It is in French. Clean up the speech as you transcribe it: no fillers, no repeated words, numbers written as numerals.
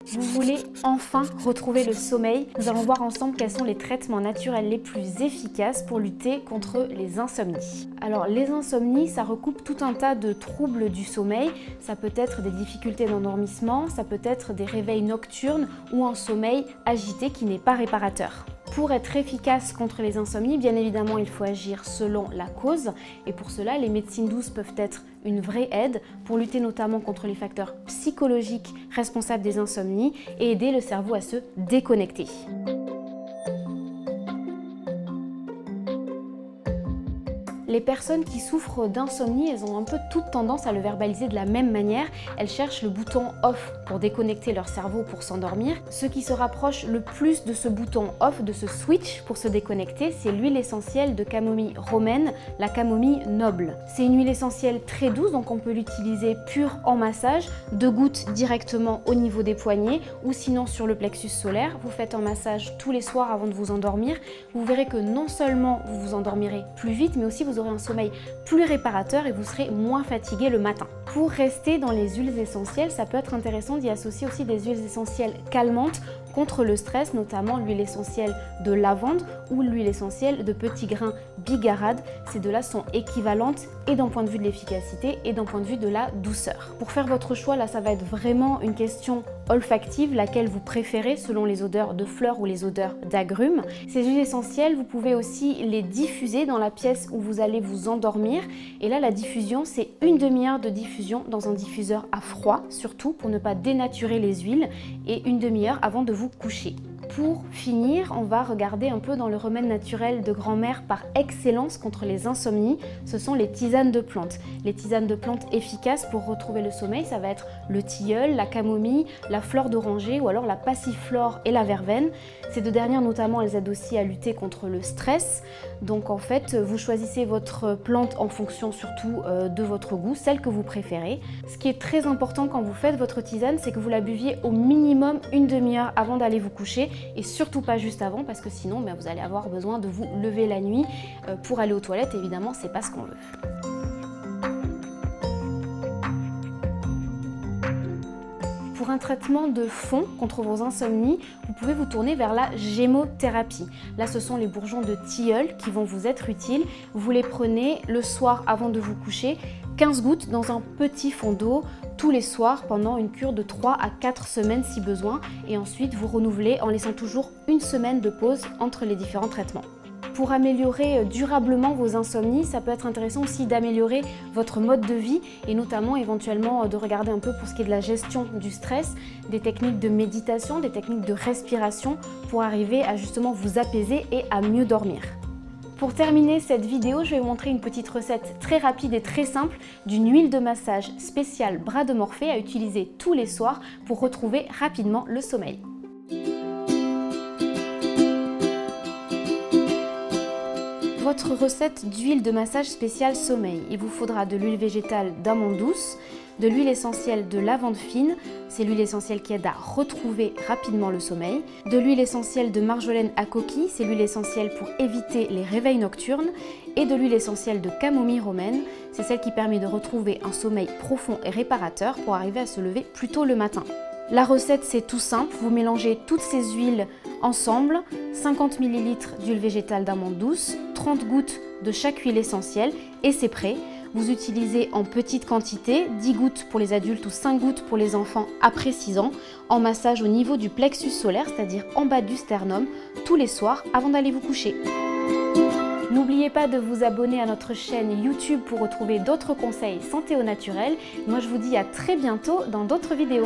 Vous voulez enfin retrouver le sommeil? Nous allons voir ensemble quels sont les traitements naturels les plus efficaces pour lutter contre les insomnies. Alors les insomnies, ça recoupe tout un tas de troubles du sommeil. Ça peut être des difficultés d'endormissement, ça peut être des réveils nocturnes ou un sommeil agité qui n'est pas réparateur. Pour être efficace contre les insomnies, bien évidemment, il faut agir selon la cause. Et pour cela, les médecines douces peuvent être une vraie aide pour lutter notamment contre les facteurs psychologiques responsables des insomnies et aider le cerveau à se déconnecter. Les personnes qui souffrent d'insomnie, elles ont un peu toute tendance à le verbaliser de la même manière. Elles cherchent le bouton off pour déconnecter leur cerveau pour s'endormir. Ce qui se rapproche le plus de ce bouton off, de ce switch pour se déconnecter, c'est l'huile essentielle de camomille romaine, la camomille noble. C'est une huile essentielle très douce, donc on peut l'utiliser pure en massage, 2 gouttes directement au niveau des poignets ou sinon sur le plexus solaire. Vous faites un massage tous les soirs avant de vous endormir. Vous verrez que non seulement vous vous endormirez plus vite, mais aussi vous aurez un sommeil plus réparateur et vous serez moins fatigué le matin. Pour rester dans les huiles essentielles, ça peut être intéressant d'y associer aussi des huiles essentielles calmantes contre le stress, notamment l'huile essentielle de lavande ou l'huile essentielle de petits grains bigarade. Ces deux-là sont équivalentes et d'un point de vue de l'efficacité et d'un point de vue de la douceur. Pour faire votre choix, là, ça va être vraiment une question olfactive, laquelle vous préférez selon les odeurs de fleurs ou les odeurs d'agrumes. Ces huiles essentielles, vous pouvez aussi les diffuser dans la pièce où vous allez vous endormir. Et là, la diffusion, c'est une demi-heure de diffusion dans un diffuseur à froid, surtout pour ne pas dénaturer les huiles, et une demi-heure avant de vous coucher. Pour finir, on va regarder un peu dans le remède naturel de grand-mère par excellence contre les insomnies, ce sont les tisanes de plantes. Les tisanes de plantes efficaces pour retrouver le sommeil, ça va être le tilleul, la camomille, la fleur d'oranger ou alors la passiflore et la verveine. Ces deux dernières notamment, elles aident aussi à lutter contre le stress. Donc en fait, vous choisissez votre plante en fonction surtout de votre goût, celle que vous préférez. Ce qui est très important quand vous faites votre tisane, c'est que vous la buviez au minimum une demi-heure avant d'aller vous coucher et surtout pas juste avant parce que sinon vous allez avoir besoin de vous lever la nuit pour aller aux toilettes. Évidemment, c'est pas ce qu'on veut. Pour un traitement de fond contre vos insomnies, vous pouvez vous tourner vers la gémothérapie. Là, ce sont les bourgeons de tilleul qui vont vous être utiles. Vous les prenez le soir avant de vous coucher, 15 gouttes dans un petit fond d'eau tous les soirs pendant une cure de 3 à 4 semaines si besoin. Et ensuite, vous renouvelez en laissant toujours une semaine de pause entre les différents traitements. Pour améliorer durablement vos insomnies, ça peut être intéressant aussi d'améliorer votre mode de vie et notamment éventuellement de regarder un peu pour ce qui est de la gestion du stress, des techniques de méditation, des techniques de respiration pour arriver à justement vous apaiser et à mieux dormir. Pour terminer cette vidéo, je vais vous montrer une petite recette très rapide et très simple d'une huile de massage spéciale bras de Morphée à utiliser tous les soirs pour retrouver rapidement le sommeil. Votre recette d'huile de massage spéciale sommeil. Il vous faudra de l'huile végétale d'amande douce, de l'huile essentielle de lavande fine, c'est l'huile essentielle qui aide à retrouver rapidement le sommeil, de l'huile essentielle de marjolaine à coquille, c'est l'huile essentielle pour éviter les réveils nocturnes, et de l'huile essentielle de camomille romaine, c'est celle qui permet de retrouver un sommeil profond et réparateur pour arriver à se lever plus tôt le matin. La recette, c'est tout simple, vous mélangez toutes ces huiles ensemble, 50 ml d'huile végétale d'amande douce, 30 gouttes de chaque huile essentielle et c'est prêt. Vous utilisez en petite quantité, 10 gouttes pour les adultes ou 5 gouttes pour les enfants après 6 ans, en massage au niveau du plexus solaire, c'est-à-dire en bas du sternum, tous les soirs avant d'aller vous coucher. N'oubliez pas de vous abonner à notre chaîne YouTube pour retrouver d'autres conseils santé au naturel. Moi je vous dis à très bientôt dans d'autres vidéos.